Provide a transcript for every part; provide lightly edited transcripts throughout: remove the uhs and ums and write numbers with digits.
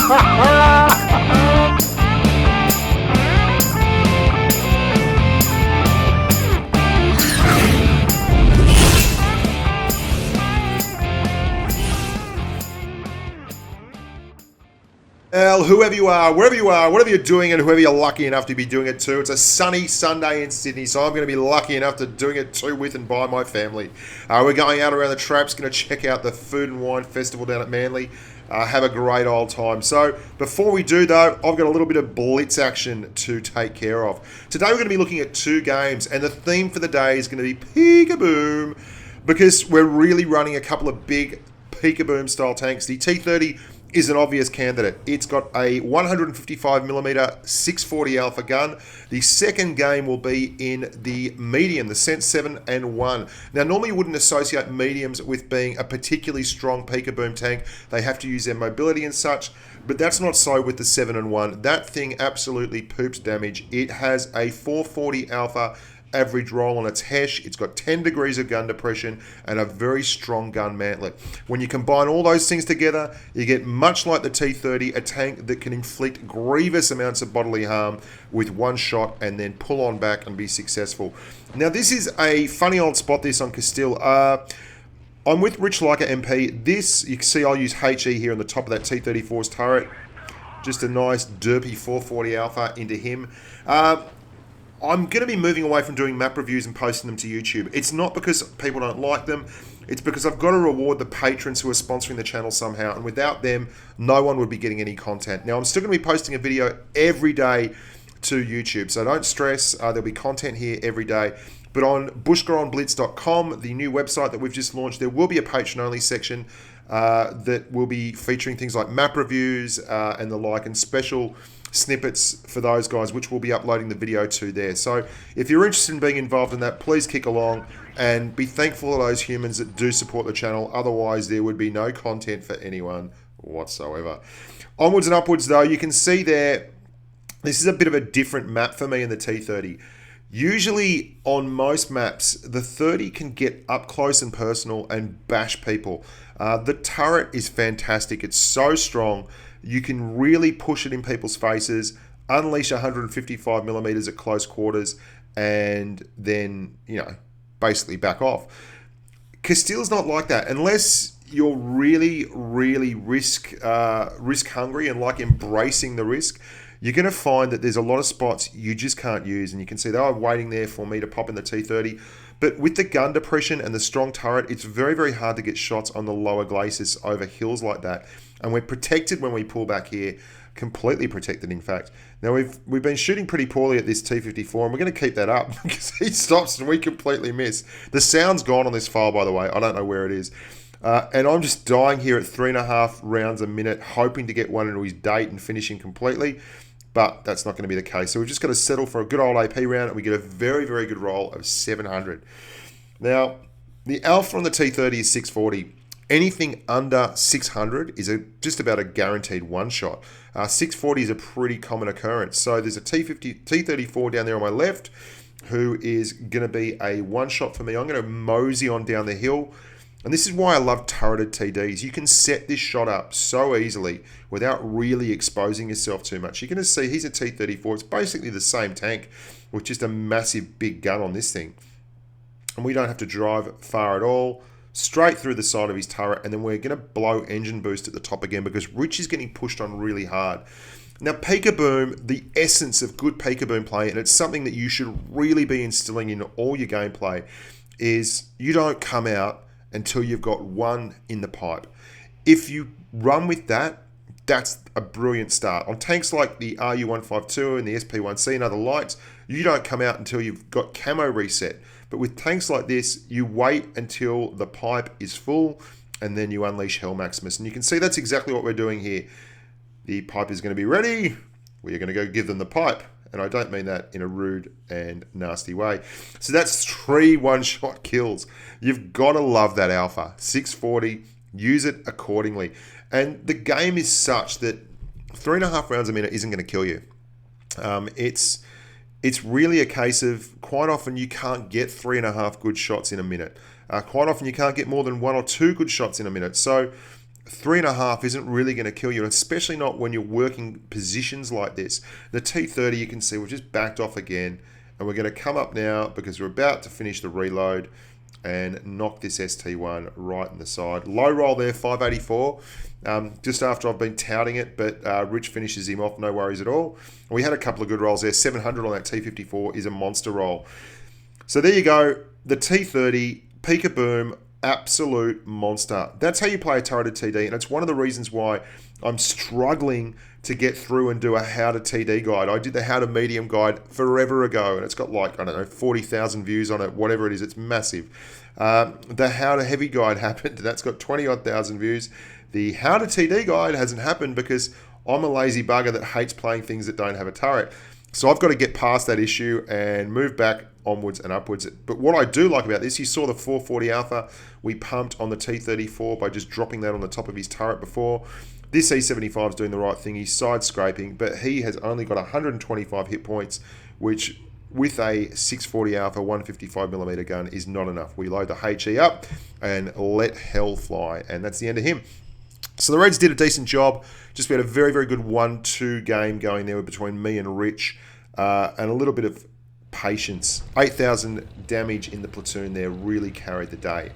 Well, whoever you are, wherever you are, whatever you're doing, and whoever you're lucky enough to be doing it to, it's a sunny Sunday in Sydney, so I'm going to be lucky enough to doing it to, with, and by my family. We're going out around the traps, going to check out the Food and Wine Festival down at Manly. Have a great old time. So, before we do though, I've got a little bit of Blitz action to take care of. Today we're going to be looking at two games, and the theme for the day is going to be Peek-a-Boom, because we're really running a couple of big Peek-a-Boom style tanks. The T30 is an obvious candidate. It's got a 155mm 640 alpha gun. The second game will be in the medium, the Cent 7 and 1. Now, normally you wouldn't associate mediums with being a particularly strong Peek-a-Boom tank. They have to use their mobility and such, but that's not so with the 7 and 1. That thing absolutely poops damage. It has a 440 alpha average roll on its HESH. It's got 10 degrees of gun depression and a very strong gun mantlet. When you combine all those things together, you get, much like the T30, a tank that can inflict grievous amounts of bodily harm with one shot and then pull on back and be successful. Now, this is a funny old spot, this on Castile. I'm with Rich Leica MP. This, you can see I'll use HE here on the top of that T34's turret. Just a nice derpy 440 alpha into him. I'm going to be moving away from doing map reviews and posting them to YouTube. It's not because people don't like them. It's because I've got to reward the patrons who are sponsoring the channel somehow. And without them, no one would be getting any content. Now, I'm still going to be posting a video every day to YouTube. So don't stress. There'll be content here every day. But on bushkaonblitz.com, the new website that we've just launched, there will be a patron-only section that will be featuring things like map reviews and the like, and special snippets for those guys, which we'll be uploading the video to there. So if you're interested in being involved in that, please kick along and be thankful to those humans that do support the channel. Otherwise, there would be no content for anyone whatsoever. Onwards and upwards, though, you can see there, this is a bit of a different map for me in the T30. Usually on most maps, the 30 can get up close and personal and bash people. The turret is fantastic. It's so strong. You can really push it in people's faces, unleash 155mm at close quarters, and then, you know, basically back off. Castile's not like that. Unless you're really, really risk hungry and like embracing the risk, you're going to find that there's a lot of spots you just can't use. And you can see they are waiting there for me to pop in the T30. But with the gun depression and the strong turret, it's very, very hard to get shots on the lower glaciers over hills like that. And we're protected when we pull back here, completely protected, in fact. Now, we've been shooting pretty poorly at this T54, and we're going to keep that up because he stops and we completely miss. The sound's gone on this file, by the way. I don't know where it is. And I'm just dying here at 3.5 rounds a minute, hoping to get one into his date and finish him completely. But that's not going to be the case. So we've just got to settle for a good old AP round, and we get a very, very good roll of 700. Now, the alpha on the T30 is 640. Anything under 600 is just about a guaranteed one-shot. 640 is a pretty common occurrence. So there's a T34 down there on my left who is going to be a one-shot for me. I'm going to mosey on down the hill. And this is why I love turreted TDs. You can set this shot up so easily without really exposing yourself too much. You're going to see he's a T34. It's basically the same tank with just a massive big gun on this thing. And we don't have to drive far at all. Straight through the side of his turret, and then we're going to blow engine boost at the top again because Rich is getting pushed on really hard. Now, Peek-a-Boom, the essence of good Peek-a-Boom play, and it's something that you should really be instilling in all your gameplay, is you don't come out until you've got one in the pipe. If you run with that, that's a brilliant start. On tanks like the RU-152 and the SP-1C and other lights, you don't come out until you've got camo reset. But with tanks like this, you wait until the pipe is full and then you unleash Hell Maximus. And you can see that's exactly what we're doing here. The pipe is going to be ready. We're going to go give them the pipe. And I don't mean that in a rude and nasty way. So that's 3 one-shot kills. You've got to love that alpha. 640, use it accordingly. And the game is such that 3.5 rounds a minute isn't going to kill you. It's really a case of quite often you can't get 3.5 good shots in a minute. Quite often you can't get more than 1 or 2 good shots in a minute. So 3.5 isn't really going to kill you, especially not when you're working positions like this. The T30, you can see we've just backed off again, and we're going to come up now because we're about to finish the reload and knock this ST1 right in the side. Low roll there, 584, just after I've been touting it, but Rich finishes him off, no worries at all. We had a couple of good rolls there. 700 on that T54 is a monster roll. So there you go, the T30, peek-a-boom, absolute monster. That's how you play a turreted TD, and it's one of the reasons why I'm struggling to get through and do a how to TD guide. I did the how to medium guide forever ago, and it's got like, I don't know, 40,000 views on it, whatever it is, it's massive. The how to heavy guide happened, that's got 20-odd thousand views. The how to TD guide hasn't happened because I'm a lazy bugger that hates playing things that don't have a turret. So I've got to get past that issue and move back onwards and upwards. But what I do like about this, you saw the 440 alpha we pumped on the T34 by just dropping that on the top of his turret before. This E75 is doing the right thing. He's side scraping, but he has only got 125 hit points, which with a 640 alpha 155mm gun is not enough. We load the HE up and let hell fly, and that's the end of him. So the Reds did a decent job. Just we had a very, very good 1-2 game going there between me and Rich, and a little bit of patience. 8,000 damage in the platoon there really carried the day.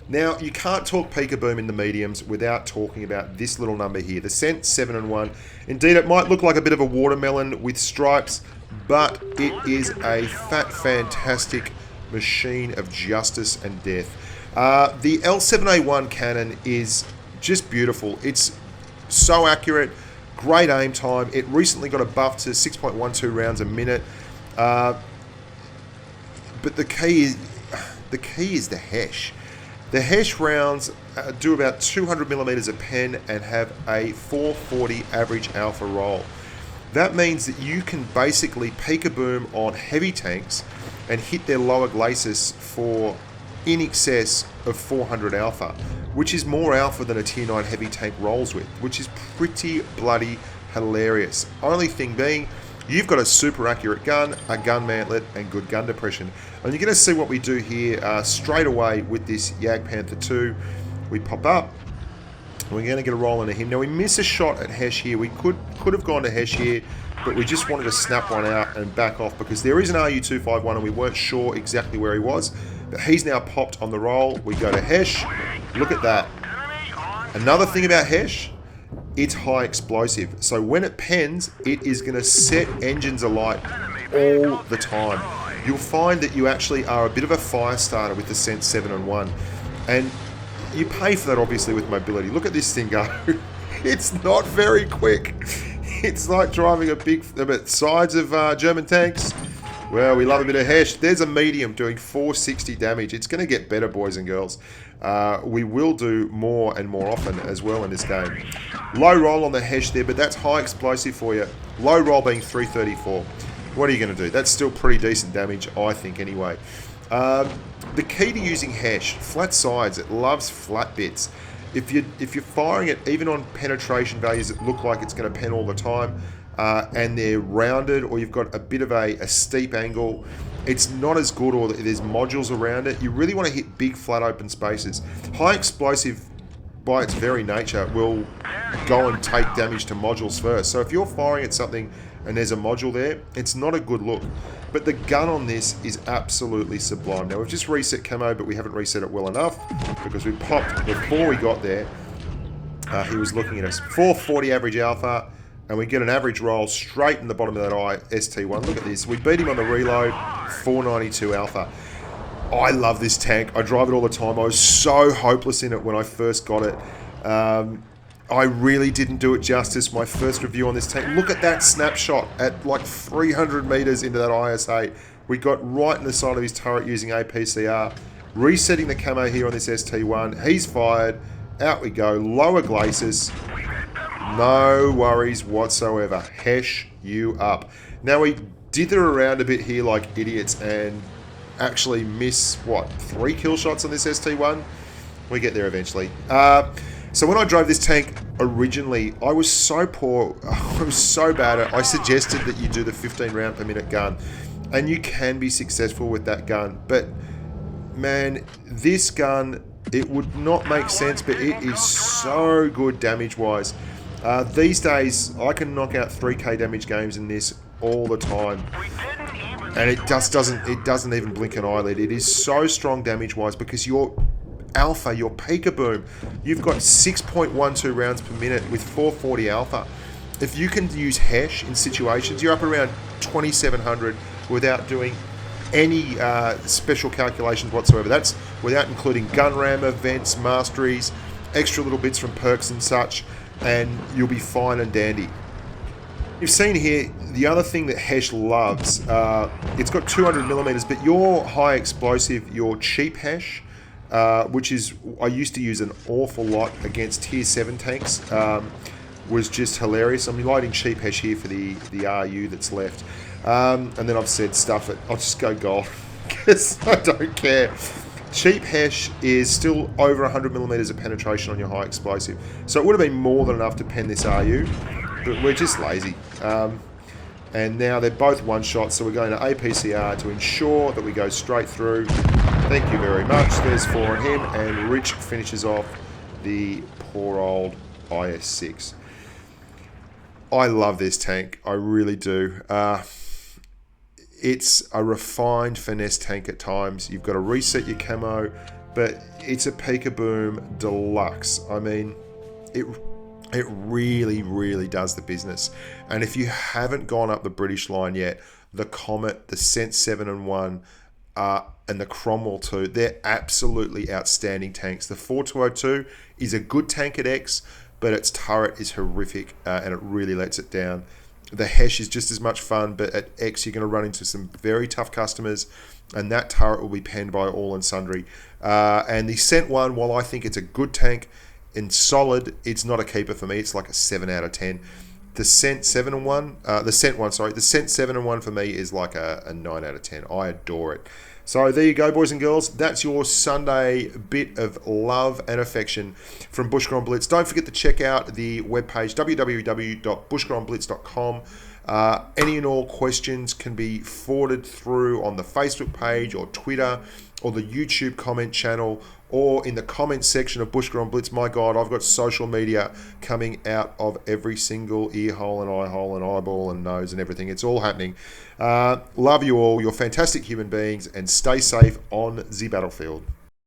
Now, you can't talk peek-a-boom in the mediums without talking about this little number here, the cent 7-1. Indeed, it might look like a bit of a watermelon with stripes, but it is a fat, fantastic machine of justice and death. The L7A1 cannon is just beautiful. It's so accurate, great aim time. It recently got a buff to 6.12 rounds a minute. But the key is the HESH. The HESH rounds do about 200mm a pen and have a 440 average alpha roll. That means that you can basically peek-a-boom on heavy tanks and hit their lower glacis for in excess of 400 alpha, which is more alpha than a tier 9 heavy tank rolls with, which is pretty bloody hilarious. Only thing being, you've got a super accurate gun, a gun mantlet, and good gun depression. And you're going to see what we do here straight away with this Jagdpanther 2. We pop up. We're going to get a roll into him. Now, we miss a shot at HESH here. We could have gone to HESH here, but we just wanted to snap one out and back off because there is an RU251 and we weren't sure exactly where he was. But he's now popped on the roll. We go to HESH. Look at that. Another thing about HESH, it's high explosive. So when it pens, it is going to set engines alight all the time. You'll find that you actually are a bit of a fire starter with the Cent 7-1. And you pay for that obviously with mobility. Look at this thing go. It's not very quick. It's like driving a sides of German tanks. Well, we love a bit of HESH. There's a medium doing 460 damage. It's going to get better, boys and girls. We will do more and more often as well in this game. Low roll on the HESH there, but that's high explosive for you. Low roll being 334. What are you going to do? That's still pretty decent damage, I think, anyway. The key to using HESH, flat sides, it loves flat bits. If you're firing it even on penetration values that look like it's going to pen all the time, and they're rounded, or you've got a bit of a steep angle, it's not as good, or there's modules around it. You really want to hit big flat open spaces. High explosive, by its very nature, will go and take damage to modules first. So if you're firing at something and there's a module there, it's not a good look. But the gun on this is absolutely sublime. Now we've just reset camo, but we haven't reset it well enough because we popped before we got there. He was looking at us. 440 average alpha, and we get an average roll straight in the bottom of that eye, ST1. Look at this. We beat him on the reload, 492 alpha. I love this tank. I drive it all the time. I was so hopeless in it when I first got it. I really didn't do it justice. My first review on this tank. Look at that snapshot at like 300 meters into that IS-8. We got right in the side of his turret using APCR. Resetting the camo here on this ST1. He's fired. Out we go. Lower glacis. No worries whatsoever. HESH you up. Now we dither around a bit here like idiots and actually miss, what, 3 kill shots on this ST1? We get there eventually. So when I drove this tank originally, I was so poor, I was so bad at it. I suggested that you do the 15 round per minute gun, and you can be successful with that gun. But man, this gun It would not make sense, but it is so good damage-wise. These days, I can knock out 3k damage games in this all the time. And it just doesn't even blink an eyelid. It is so strong damage-wise because your alpha, your peekaboo, you've got 6.12 rounds per minute with 440 alpha. If you can use HESH in situations, you're up around 2700 without doing any special calculations whatsoever. That's without including gun ram events, masteries, extra little bits from perks and such, and you'll be fine and dandy. You've seen here, the other thing that HESH loves, it's got 200 millimeters, but your high explosive, your cheap HESH, which is, I used to use an awful lot against tier 7 tanks, was just hilarious. I'm lighting cheap HESH here for the RU that's left. And then I've said stuff it. I'll just go gold because I don't care. Cheap HESH is still over 100 millimeters of penetration on your high explosive. So it would have been more than enough to pen this RU, but we're just lazy. And now they're both one shot, so we're going to APCR to ensure that we go straight through. Thank you very much. There's 4 on him, and Rich finishes off the poor old IS-6. I love this tank. I really do. It's a refined finesse tank at times. You've got to reset your camo, but it's a peekaboom deluxe. I mean, it really, really does the business. And if you haven't gone up the British line yet, the Comet, the Cent 7 and 1, and the Cromwell 2, they're absolutely outstanding tanks. The 4202 is a good tank at X, but its turret is horrific, and it really lets it down. The HESH is just as much fun, but at X you're going to run into some very tough customers, and that turret will be penned by all and sundry. And the Cent 1, while I think it's a good tank and solid, it's not a keeper for me. It's like a 7 out of 10. The Cent 7 and 1, the Cent 7 and 1 for me is like a 9 out of 10. I adore it. So there you go, boys and girls. That's your Sunday bit of love and affection from Bushka on Blitz. Don't forget to check out the webpage, www.bushkaonblitz.com. Any and all questions can be forwarded through on the Facebook page or Twitter or the YouTube comment channel or in the comments section of Bushka on Blitz. My God, I've got social media coming out of every single ear hole and eye hole and eyeball and nose and everything. It's all happening. Love you all. You're fantastic human beings, and stay safe on the battlefield.